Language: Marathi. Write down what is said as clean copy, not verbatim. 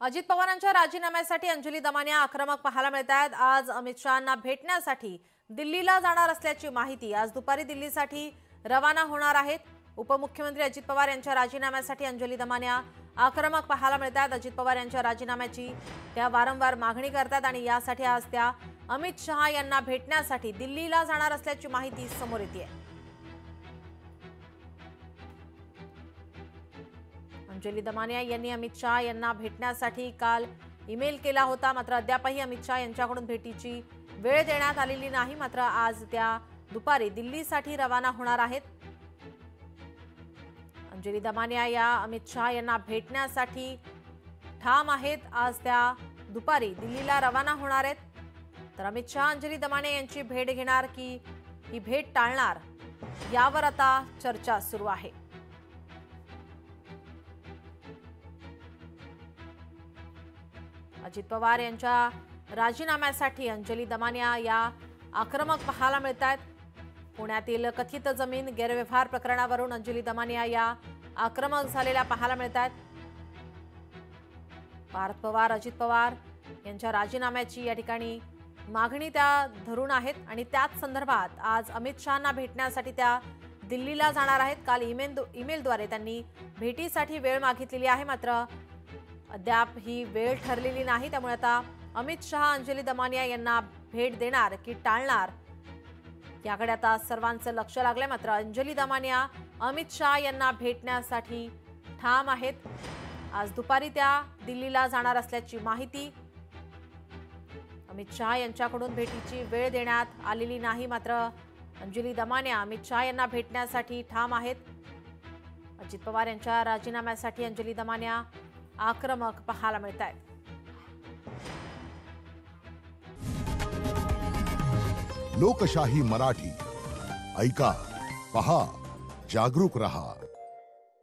अजित पवारांच्या राजीनाम्यासाठी अंजली दमानिया आक्रमक पाहायला मिळतात। आज अमित शहांना भेटण्यासाठी दिल्लीला जाणार असल्याची माहिती आज दुपारी दिल्लीसाठी रवाना होणार आहेत। उपमुख्यमंत्री अजित पवार यांच्या राजीनाम्यासाठी अंजली दमानिया आक्रमक पाहायला मिळतात। अजित पवार यांच्या राजीनाम्याची त्या वारंवार मागणी करतात आणि यासाठी आज त्या अमित शहा यांना भेटण्यासाठी दिल्लीला जाणार असल्याची माहिती समोर येते। अंजली दमानिया यांनी अमित शहा यांना भेटण्यासाठी काल ईमेल केला होता, मात्र अद्यापही अमित शहा यांच्याकडून भेटीची वेळ देण्यात आलेली नाही। मात्र आज त्या दुपारी दिल्लीसाठी रवाना होणार आहेत। अंजली दमानिया या अमित शहा यांना भेटण्यासाठी ठाम आहेत। आज त्या दुपारी दिल्लीला रवाना होणार आहेत। तर अमित शहा अंजली दमानिया यांची भेट घेणार की ही भेट टाळणार, यावर आता चर्चा सुरू आहे। अजित पवार यांच्या राजीनाम्यासाठी अंजली दमानिया या आक्रमक पाहायला मिळतात। पुण्यातील कथित जमीन गैरव्यवहार प्रकरणावरून अंजली दमानिया या आक्रमक झालेल्या पाहायला मिळतात। पार्थ पवार अजित पवार यांच्या राजीनाम्याची या ठिकाणी मागणी त्या धरून आहेत आणि त्याच संदर्भात आज अमित शहांना भेटण्यासाठी त्या दिल्लीला जाणार आहेत। काल ईमेलद्वारे त्यांनी भेटीसाठी वेळ मागितलेली आहे, मात्र अद्याप ही वेळ ठरलेली नाही। त्यामुळे आता अमित शहा अंजली दमानिया यांना भेट देणार की टाळणार, याकडे आता सर्वांचं लक्ष लागलंय। मात्र अंजली दमानिया अमित शहा यांना भेटण्यासाठी ठाम आहेत। आज दुपारी त्या दिल्लीला जाणार असल्याची माहिती। अमित शहा यांच्याकडून भेटीची वेळ देण्यात आलेली नाही, मात्र अंजली दमानिया अमित शहा यांना भेटण्यासाठी ठाम आहेत। अजित पवार यांच्या राजीनाम्यासाठी अंजली दमानिया आक्रमक पाहायला मिळतात। लोकशाही मराठी ऐका, पहा, जागरूक रहा।